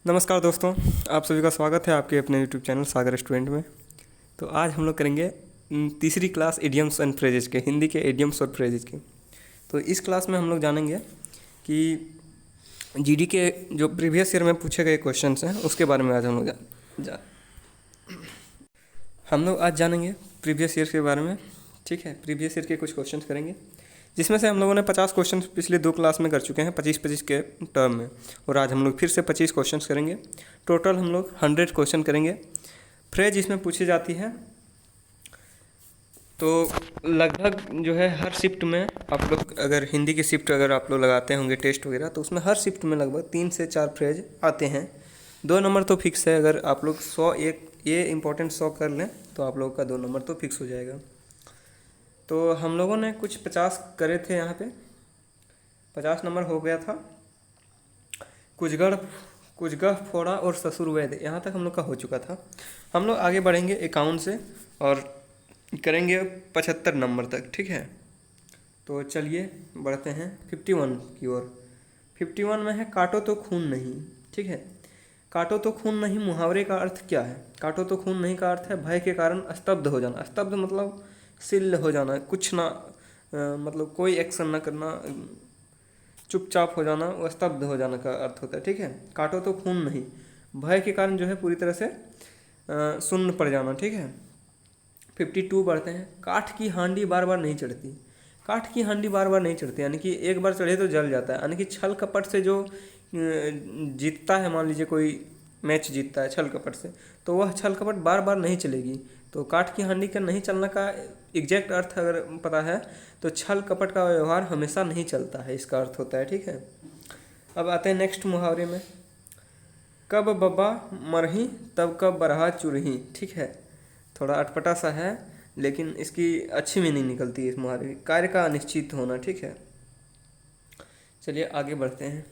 नमस्कार दोस्तों, आप सभी का स्वागत है आपके अपने यूट्यूब चैनल सागर स्टूडेंट में। तो आज हम लोग करेंगे तीसरी क्लास इडियम्स एंड फ्रेजेज के, हिंदी के इडियम्स और फ्रेजेज के। तो इस क्लास में हम लोग जानेंगे कि जीडी के जो प्रीवियस ईयर में पूछे गए क्वेश्चंस हैं उसके बारे में आज हम लोग हम लोग आज जानेंगे प्रीवियस ईयर के बारे में। ठीक है, प्रीवियस ईयर के कुछ क्वेश्चंस करेंगे जिसमें से हम लोगों ने 50 क्वेश्चन पिछले 2 क्लास में कर चुके हैं, 25-25 के टर्म में। और आज हम लोग फिर से 25 क्वेश्चन करेंगे। टोटल हम लोग 100 क्वेश्चन करेंगे। फ्रेज इसमें पूछी जाती है तो लगभग जो है हर शिफ्ट में आप लोग अगर हिंदी की शिफ्ट अगर आप लोग लगाते होंगे टेस्ट वगैरह, तो उसमें हर शिफ्ट में लगभग 3 से 4 फ्रेज आते हैं। 2 नंबर तो फिक्स है। अगर आप लोग 100 एक ये इंपॉर्टेंट 100 कर लें तो आप लोगों का 2 नंबर तो फिक्स हो जाएगा। तो हम लोगों ने कुछ 50 करे थे, यहाँ पे 50 नंबर हो गया था। कुजगढ़ फोड़ा और ससुर वैद्य, यहाँ तक हम लोग का हो चुका था। हम लोग आगे बढ़ेंगे 51 से और करेंगे 75 नंबर तक। ठीक है, तो चलिए बढ़ते हैं 51 की ओर। 51 में है काटो तो खून नहीं। ठीक है, काटो तो खून नहीं मुहावरे का अर्थ क्या है? काटो तो खून नहीं का अर्थ है भय के कारण स्तब्ध हो जाना। स्तब्ध मतलब सिल हो जाना, कुछ ना मतलब कोई एक्शन ना करना, चुपचाप हो जाना, वो स्तब्ध हो जाना का अर्थ होता है। ठीक है, काटो तो खून नहीं, भय के कारण जो है पूरी तरह से सुन्न पड़ जाना। ठीक है, 52 बढ़ते हैं। काठ की हांडी बार बार नहीं चढ़ती। काठ की हांडी बार बार नहीं चढ़ती यानी कि एक बार चढ़े तो जल जाता है। यानी कि छल कपट से जो जीतता है, मान लीजिए कोई मैच जीतता है छल कपट से, तो वह छल कपट बार बार नहीं चलेगी। तो काठ की हांडी का नहीं चलने का एग्जैक्ट अर्थ अगर पता है तो छल कपट का व्यवहार हमेशा नहीं चलता है, इसका अर्थ होता है। ठीक है, अब आते हैं नेक्स्ट मुहावरे में। कब बब्बा मरही तब कब बरहा चुरही। ठीक है, थोड़ा अटपटा सा है लेकिन इसकी अच्छी मीनिंग निकलती है इस मुहावरे की। कार्य का अनिश्चित होना। ठीक है, चलिए आगे बढ़ते हैं।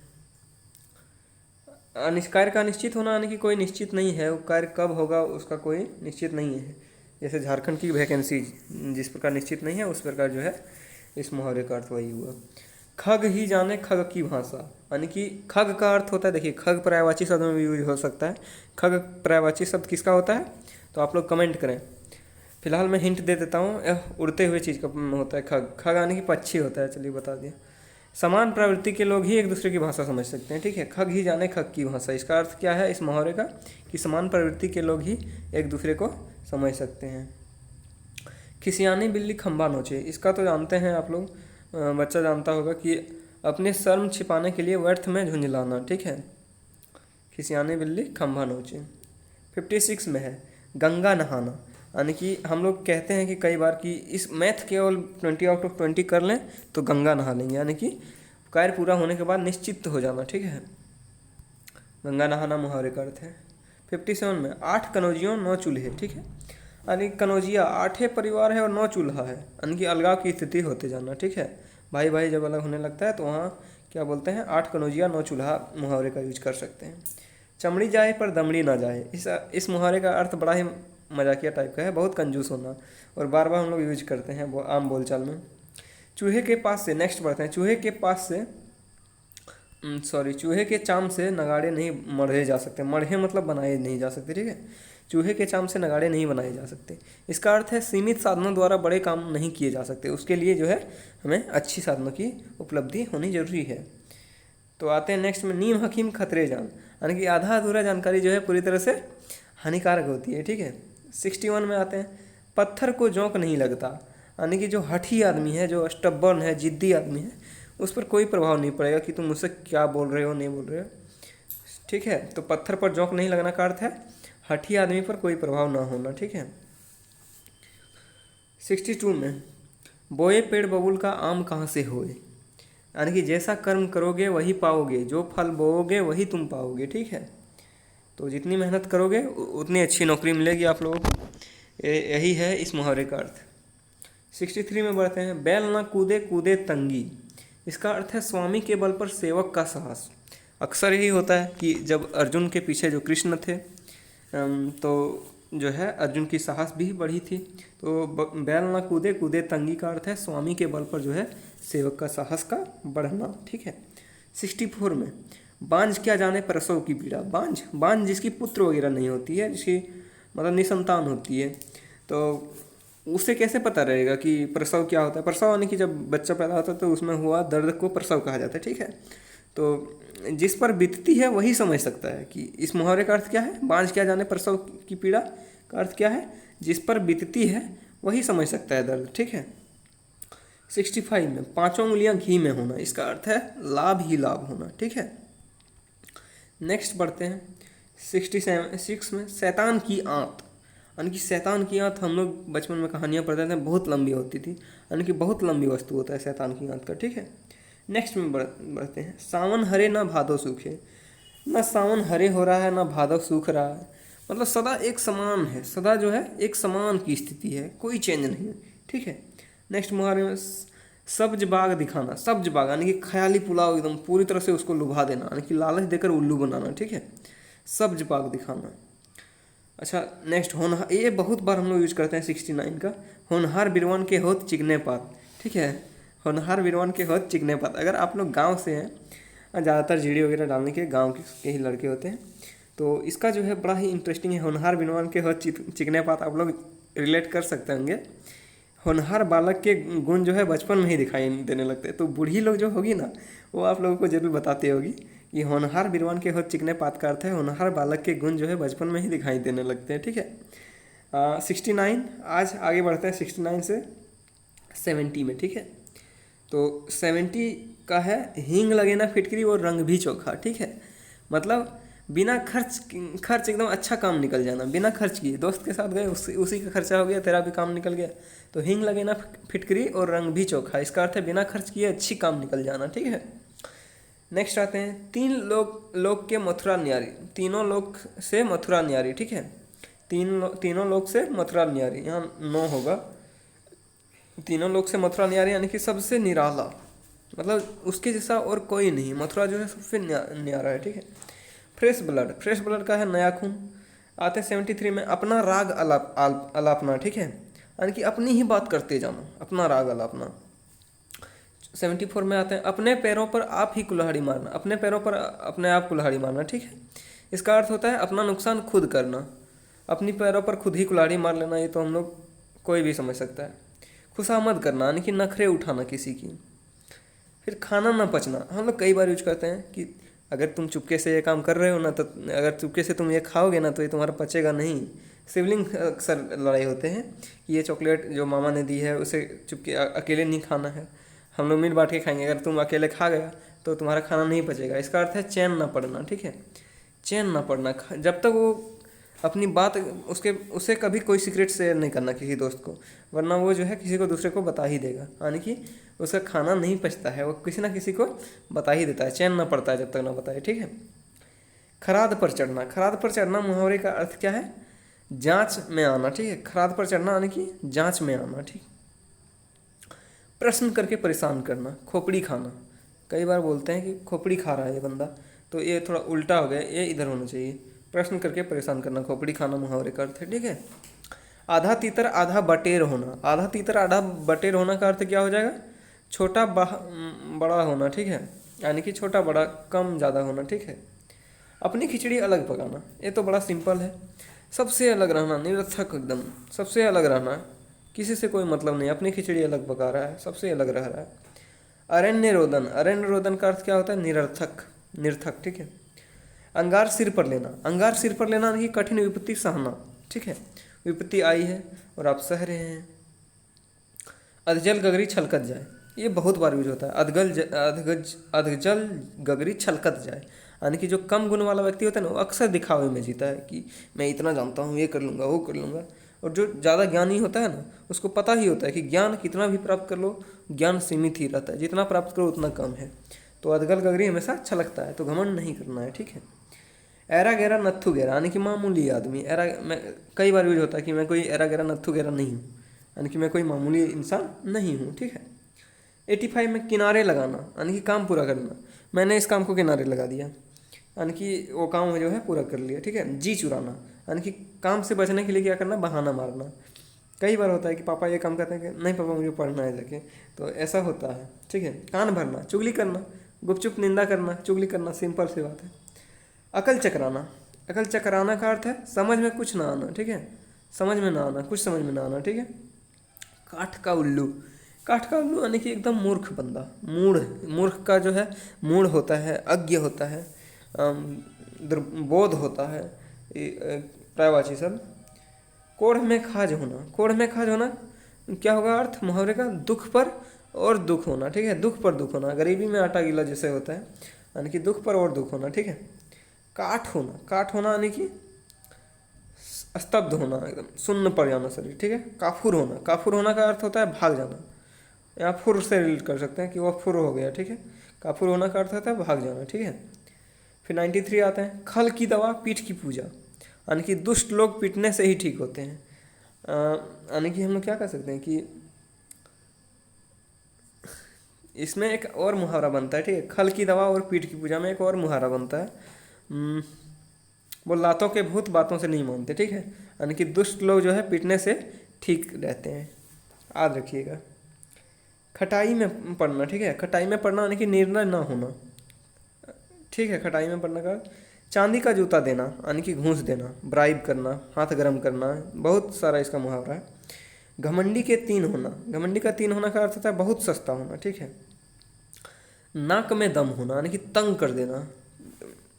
कार्य का अनिश्चित होना यानी कि कोई निश्चित नहीं है, वो कार्य कब होगा उसका कोई निश्चित नहीं है। जैसे झारखंड की वैकेंसी जिस प्रकार निश्चित नहीं है, उस प्रकार जो है इस मुहावरे का अर्थ वही हुआ। खग ही जाने खग की भाषा, यानी कि खग का अर्थ होता है, देखिए खग पर्यायवाची शब्द में भी यूज हो सकता है। खग पर्यायवाची शब्द किसका होता है तो आप लोग कमेंट करें। फिलहाल मैं हिंट दे देता हूँ, उड़ते हुए चीज़ का होता है खग। खग यानी कि पक्षी होता है, चलिए बता दिया। समान प्रवृत्ति के लोग ही एक दूसरे की भाषा समझ सकते हैं। ठीक है, खग ही जाने खग की भाषा, इसका अर्थ क्या है इस मुहावरे का कि समान प्रवृत्ति के लोग ही एक दूसरे को समझ सकते हैं। खिसियानी बिल्ली खंबा नोचे, इसका तो जानते हैं आप लोग, बच्चा जानता होगा कि अपने शर्म छिपाने के लिए व्यर्थ में झुंझलाना। ठीक है, खिसियानी बिल्ली खंबा नोचे। 56 में है गंगा नहाना, यानी कि हम लोग कहते हैं कि कई बार कि इस मैथ केवल 20/20 कर लें तो गंगा नहा लेंगे, यानी कि कार्य पूरा होने के बाद निश्चित हो जाना। ठीक है, गंगा नहाना मुहावरे का अर्थ है। 57 में 8 कनौजियों 9 चूल्हे। ठीक है, यानी कनौजिया 8 परिवार है और 9 चूल्हा है, यानी कि अलगाव की स्थिति होते जाना। ठीक है, भाई भाई जब अलग होने लगता है तो वहाँ क्या बोलते हैं, 8 कनौजिया 9 चूल्हा मुहावरे का यूज कर सकते हैं। चमड़ी जाए पर दमड़ी ना जाए, इस मुहावरे का अर्थ बड़ा ही मजाकिया टाइप का है, बहुत कंजूस होना, और बार बार हम लोग यूज करते हैं आम बोलचाल में। चूहे के पास से, नेक्स्ट बढ़ते हैं। चूहे के पास से चूहे के चाम से नगाड़े नहीं मढ़े जा सकते। मढ़े मतलब बनाए नहीं जा सकते। ठीक है, चूहे के चाम से नगाड़े नहीं बनाए जा सकते, इसका अर्थ है सीमित साधनों द्वारा बड़े काम नहीं किए जा सकते। उसके लिए जो है हमें अच्छी साधनों की उपलब्धि होनी जरूरी है। तो आते हैं नेक्स्ट में। नीम हकीम खतरे जान, यानी कि आधा अधूरा जानकारी जो है पूरी तरह से हानिकारक होती है। ठीक है, 61 में आते हैं। पत्थर को जोंक नहीं लगता, यानी कि जो हठी आदमी है, जो स्टब्बर्न है, जिद्दी आदमी है, उस पर कोई प्रभाव नहीं पड़ेगा कि तुम मुझसे क्या बोल रहे हो नहीं बोल रहे हो। ठीक है, तो पत्थर पर जोंक नहीं लगना का अर्थ है हठी आदमी पर कोई प्रभाव ना होना। ठीक है, 62 में बोए पेड़ बबूल का आम कहाँ से होए, यानी कि जैसा कर्म करोगे वही पाओगे, जो फल बोओगे वही तुम पाओगे। ठीक है, तो जितनी मेहनत करोगे उतनी अच्छी नौकरी मिलेगी आप लोगों को, यही है इस मुहावरे का अर्थ। 63 में बढ़ते हैं। बैल ना कूदे कूदे तंगी, इसका अर्थ है स्वामी के बल पर सेवक का साहस। अक्सर यही होता है कि जब अर्जुन के पीछे जो कृष्ण थे तो जो है अर्जुन की साहस भी बढ़ी थी। तो बैल ना कूदे कूदे तंगी का अर्थ है स्वामी के बल पर जो है सेवक का साहस का बढ़ना। ठीक है, 64 में बांझ क्या जाने प्रसव की पीड़ा। बांझ बांझ जिसकी पुत्र वगैरह नहीं होती है, जिसकी मतलब निसंतान होती है, तो उसे कैसे पता रहेगा कि प्रसव क्या होता है। प्रसव यानी कि जब बच्चा पैदा होता है तो उसमें हुआ दर्द को प्रसव कहा जाता है, ठीक है। तो जिस पर बीतती है वही समझ सकता है कि इस मुहावरे का अर्थ क्या है। बांझ क्या जाने प्रसव की पीड़ा का अर्थ क्या है, जिस पर बीतती है वही समझ सकता है दर्द, ठीक है। 65 में पांचों उंगलियां घी में होना, इसका अर्थ है लाभ ही लाभ होना, ठीक है। नेक्स्ट बढ़ते हैं 67 में शैतान की आंत, यानी कि शैतान की आंत हम लोग बचपन में कहानियाँ पढ़ते थे, बहुत लंबी होती थी, यानी कि बहुत लंबी वस्तु होता है शैतान की आंत का, ठीक है। नेक्स्ट में बढ़ते हैं सावन हरे ना भादो सूखे। ना सावन हरे हो रहा है ना भादो सूख रहा है, मतलब सदा एक समान है, सदा जो है एक समान की स्थिति है, कोई चेंज नहीं है, ठीक है। नेक्स्ट मुहावरे में सब्ज बाग दिखाना। सब्ज बाग यानी कि ख्याली पुलाव, एकदम पूरी तरह से उसको लुभा देना, यानी कि लालच देकर उल्लू बनाना, ठीक है। सब्ज बाग दिखाना। अच्छा नेक्स्ट होनहार, ये बहुत बार हम लोग यूज करते हैं 69 का, होनहार बिरवन के होत चिकने पात, ठीक है। होनहार बिरवन के होत चिकने पात, अगर आप लोग गांव से हैं, ज़्यादातर जीडी वगैरह डालने के गांव के ही लड़के होते हैं, तो इसका जो है बड़ा ही इंटरेस्टिंग है। होनहार बिरवन के होत चिकने पात, आप लोग रिलेट कर सकते होंगे। होनहार बालक के गुण जो है बचपन में ही दिखाई देने लगते हैं, तो बूढ़ी लोग जो होगी ना, वो आप लोगों को जरूर बताती होगी कि होनहार बिरवन के होत चिकने पात का अर्थ है होनहार बालक के गुण जो है बचपन में ही दिखाई देने लगते हैं, ठीक है। 69 आज आगे बढ़ते हैं 69 से 70 में, ठीक है। तो 70 का है हींग लगे ना फिटकरी और रंग भी चोखा, ठीक है। मतलब बिना खर्च एकदम अच्छा काम निकल जाना, बिना खर्च किए दोस्त के साथ गए, उसी का खर्चा हो गया, तेरा भी काम निकल गया। तो हींग लगे ना फिटकरी और रंग भी चोखा, इसका अर्थ है बिना खर्च किए अच्छी काम निकल जाना, ठीक है। नेक्स्ट आते हैं तीन लोग के मथुरा न्यारी। तीनों लोग से मथुरा न्यारी, ठीक है। तीनों लोग से मथुरा न्यारी, यहाँ 9 होगा। तीनों लोग से मथुरा न्यारी यानी कि सबसे निराला, मतलब उसके जैसा और कोई नहीं, मथुरा जो है सबसे न्यारा है, ठीक है। फ्रेश ब्लड का है नया खून। आते हैं 73 में अपना राग अलापना, ठीक है, यानी कि अपनी ही बात करते जाना, अपना राग अलापना। 74 में आते हैं अपने पैरों पर आप ही कुल्हाड़ी मारना। अपने पैरों पर अपने आप कुल्हाड़ी मारना, ठीक है। इसका अर्थ होता है अपना नुकसान खुद करना, अपनी पैरों पर खुद ही कुल्हाड़ी मार लेना, ये तो हम लोग कोई भी समझ सकता है। खुशामद करना यानी कि नखरे उठाना किसी की। फिर खाना ना पचना, हम लोग कई बार यूज करते हैं कि अगर तुम चुपके से ये काम कर रहे हो ना, तो अगर चुपके से तुम ये खाओगे ना तो ये तुम्हारा पचेगा नहीं। सिबलिंग अक्सर लड़ाई होते हैं कि ये चॉकलेट जो मामा ने दी है उसे चुपके अकेले नहीं खाना है, हम लोग मिल बांट के खाएंगे, अगर तुम अकेले खा गया तो तुम्हारा खाना नहीं पचेगा। इसका अर्थ है चैन ना पड़ना, ठीक है। चैन ना पड़ना, जब तक वो अपनी बात उसे कभी कोई सीक्रेट शेयर नहीं करना किसी दोस्त को, वरना वो जो है किसी को दूसरे को बता ही देगा, यानी कि उसका खाना नहीं पचता है, वो किसी ना किसी को बता ही देता है, चैन ना पड़ता है जब तक ना बताए, ठीक है। खराद पर चढ़ना मुहावरे का अर्थ क्या है, जांच में आना, ठीक है। खराद पर चढ़ना यानी कि जांच में आना, ठीक। प्रश्न करके परेशान करना, खोपड़ी खाना, कई बार बोलते हैं कि खोपड़ी खा रहा है ये बंदा, तो ये थोड़ा उल्टा हो गया, ये इधर होना चाहिए। प्रश्न करके परेशान करना, खोपड़ी खाना मुहावरे का अर्थ है, ठीक है। आधा तीतर आधा बटेर होना। आधा तीतर आधा बटेर होना का अर्थ क्या हो जाएगा, छोटा बड़ा होना, ठीक है, यानी कि छोटा बड़ा कम ज़्यादा होना, ठीक है। अपनी खिचड़ी अलग पकाना, ये तो बड़ा सिंपल है, सबसे अलग रहना, निरर्थक एकदम, सबसे अलग रहना, किसी से कोई मतलब नहीं, अपनी खिचड़ी अलग पका रहा है, सबसे अलग रह रहा है। अरण्य रोदन का अर्थ क्या होता है, निरर्थक, ठीक है। अंगार सिर पर लेना यानी कि कठिन विपत्ति सहना, ठीक है। विपत्ति आई है और आप सह रहे हैं। अधजल गगरी छलकत जाए, ये बहुत बार यूज होता है, अधजल गगरी छलकत जाए, यानी कि जो कम गुण वाला व्यक्ति होता है ना, वो अक्सर दिखावे में जीता है कि मैं इतना जानता हूँ, ये कर लूँगा, वो कर लूँगा। और जो ज़्यादा ज्ञानी होता है ना, उसको पता ही होता है कि ज्ञान कितना भी प्राप्त कर लो, ज्ञान सीमित ही रहता है, जितना प्राप्त करो उतना कम है। तो अधगल गगरी हमेशा छलकता है, तो घमंड नहीं करना है, ठीक है। एरा गैरा नत्थु गैरा यानी कि मामूली आदमी, मैं कई बार यूज होता है कि मैं कोई एरा गैरा नत्थु गैरा नहीं हूँ, यानी कि मैं कोई मामूली इंसान नहीं हूँ, ठीक है। 85 में किनारे लगाना यानी कि काम पूरा करना, मैंने इस काम को किनारे लगा दिया, यानी कि वो काम जो है पूरा कर लिया, ठीक है। जी चुराना यानी कि काम से बचने के लिए क्या करना, बहाना मारना। कई बार होता है कि पापा ये काम करते हैं कि नहीं पापा मुझे पढ़ना है जाके, तो ऐसा होता है, ठीक है। कान भरना, चुगली करना, गुपचुप निंदा करना, चुगली करना, सिंपल सी बात है। अकल चकराना, अकल चकराना का अर्थ है समझ में कुछ ना आना, ठीक है, समझ में ना आना, कुछ समझ में ना आना, ठीक है। काठ का उल्लू, काठ का उल्लू यानी कि एकदम मूर्ख बंदा, मूढ़, मूर्ख का जो है मूढ़ होता है, अज्ञ होता है, दुर्बोध होता है, प्रायवाची सब। कोढ़ में खाज होना, कोढ़ में खाज होना क्या होगा अर्थ मुहावरे का? दुख पर और दुख होना, ठीक है, दुख पर दुख होना, गरीबी में आटा गीला जैसे होता है, यानी कि दुख पर और दुख होना, ठीक है। काठ होना, काठ होना यानी कि स्तब्ध होना, एकदम सुन्न पड़ जाना शरीर, ठीक है। काफुर होना, काफुर होना का अर्थ होता है भाग जाना, यहाँ फुर से रिलेट कर सकते हैं कि वह फुर हो गया, ठीक है। काफुर होना का अर्थ होता है भाग जाना, ठीक है। फिर 93 आते हैं, खल की दवा पीठ की पूजा, यानी कि दुष्ट लोग पीटने से ही ठीक होते हैं। यानी कि हम लोग क्या कर सकते हैं कि इसमें एक और मुहावरा बनता है, ठीक है, खल की दवा और पीठ की पूजा में एक और मुहावरा बनता है, वो लातों के भूत बातों से नहीं मानते, ठीक है, यानी कि दुष्ट लोग जो है पीटने से ठीक रहते हैं, याद रखिएगा। खटाई में पढ़ना, ठीक है, खटाई में पढ़ना यानी कि निर्णय ना होना, ठीक है, खटाई में पढ़ना का। चांदी का जूता देना यानी कि घूंस देना, ब्राइब करना, हाथ गर्म करना, बहुत सारा इसका मुहावरा है। घमंडी के तीन होना, घमंडी का तीन होना का अर्थ होता है बहुत सस्ता होना, ठीक है। नाक में दम होना यानी कि तंग कर देना,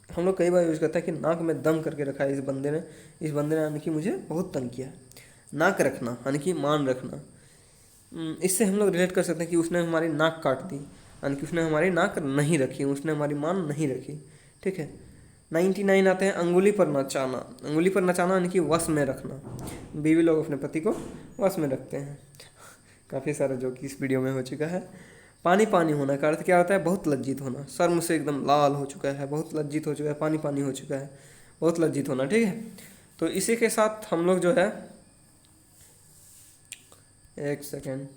हम लोग कई बार यूज़ करते हैं कि नाक में दम करके रखा है इस बंदे ने यानी कि मुझे बहुत तंग किया। नाक रखना यानी कि मान रखना, इससे हम लोग रिलेट कर सकते हैं कि उसने हमारी नाक काट दी, यानी कि उसने हमारी नाक नहीं रखी, उसने हमारी मान नहीं रखी, ठीक है। 99 आते हैं, अंगुली पर नचाना, अंगुली पर नचाना यानी कि वश में रखना, बीवी लोग अपने पति को वश में रखते हैं। काफ़ी सारा जो कि इस वीडियो में हो चुका है। पानी पानी होना का अर्थ क्या होता है? बहुत लज्जित होना, शर्म से एकदम लाल हो चुका है, बहुत लज्जित हो चुका है, पानी पानी हो चुका है, बहुत लज्जित होना, ठीक है। तो इसी के साथ हम लोग जो है, एक सेकेंड,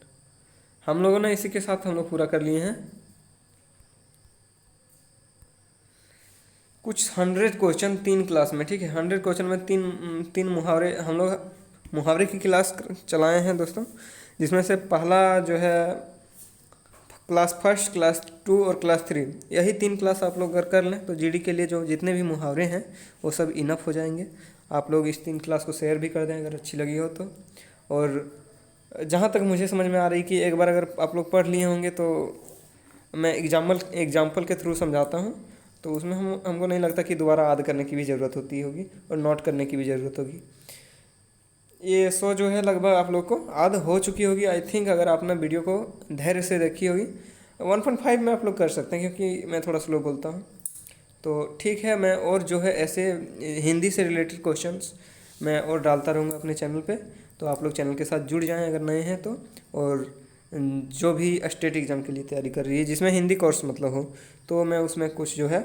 हम लोगों ने इसी के साथ हम लोग पूरा कर लिए हैं कुछ 100 क्वेश्चन 3 क्लास में, ठीक है। 100 क्वेश्चन में तीन मुहावरे हम लोग मुहावरे की क्लास चलाए हैं दोस्तों, जिसमें से पहला जो है क्लास फर्स्ट, क्लास 2 और क्लास 3, यही 3 क्लास आप लोग अगर कर लें तो जीडी के लिए जो जितने भी मुहावरे हैं वो सब इनफ हो जाएंगे। आप लोग इस 3 क्लास को शेयर भी कर दें अगर अच्छी लगी हो तो। और जहाँ तक मुझे समझ में आ रही कि एक बार अगर आप लोग पढ़ लिए होंगे तो मैं एग्जाम्पल के थ्रू समझाता हूँ, तो उसमें हमको नहीं लगता कि दोबारा याद करने की भी ज़रूरत होती होगी और नोट करने की भी ज़रूरत होगी। ये 100 जो है लगभग आप लोग को याद हो चुकी होगी आई थिंक, अगर आपने वीडियो को धैर्य से देखी होगी। 1.5 में आप लोग कर सकते हैं क्योंकि मैं थोड़ा स्लो बोलता हूँ, तो ठीक है। मैं और जो है ऐसे हिंदी से रिलेटेड क्वेश्चंस मैं और डालता रहूँगा अपने चैनल पे, तो आप लोग चैनल के साथ जुड़ जाएं अगर नए हैं तो। और जो भी स्टेट एग्ज़ाम के लिए तैयारी कर रही है जिसमें हिंदी कोर्स मतलब हो, तो मैं उसमें कुछ जो है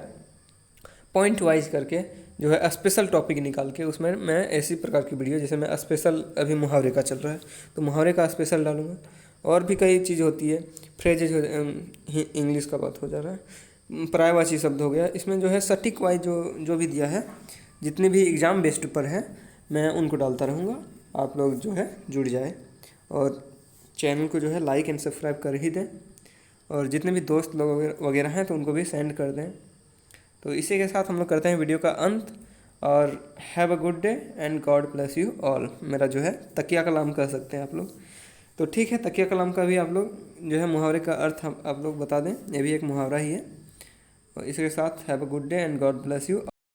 पॉइंट वाइज करके जो है स्पेशल टॉपिक निकाल के उसमें मैं ऐसी प्रकार की वीडियो, जैसे मैं स्पेशल अभी मुहावरे का चल रहा है तो मुहावरे का स्पेशल डालूंगा। और भी कई चीज़ होती है, फ्रेजेज, इंग्लिश का बात हो जा रहा है, पर्यायवाची शब्द हो गया, इसमें जो है सटीक वाइज जो भी दिया है, जितने भी एग्ज़ाम बेस्ड पर है मैं उनको डालता रहूँगा। आप लोग जो है जुड़ जाए और चैनल को जो है लाइक एंड सब्सक्राइब कर ही दें, और जितने भी दोस्त लोग वगैरह हैं तो उनको भी सेंड कर दें। तो इसी के साथ हम लोग करते हैं वीडियो का अंत, और have a good day and God bless you all. मेरा जो है तकिया कलाम कह सकते हैं आप लोग, तो ठीक है, तकिया कलाम का भी आप लोग जो है मुहावरे का अर्थ आप लोग बता दें, ये भी एक मुहावरा ही है। और इसके साथ have a good day and God bless you.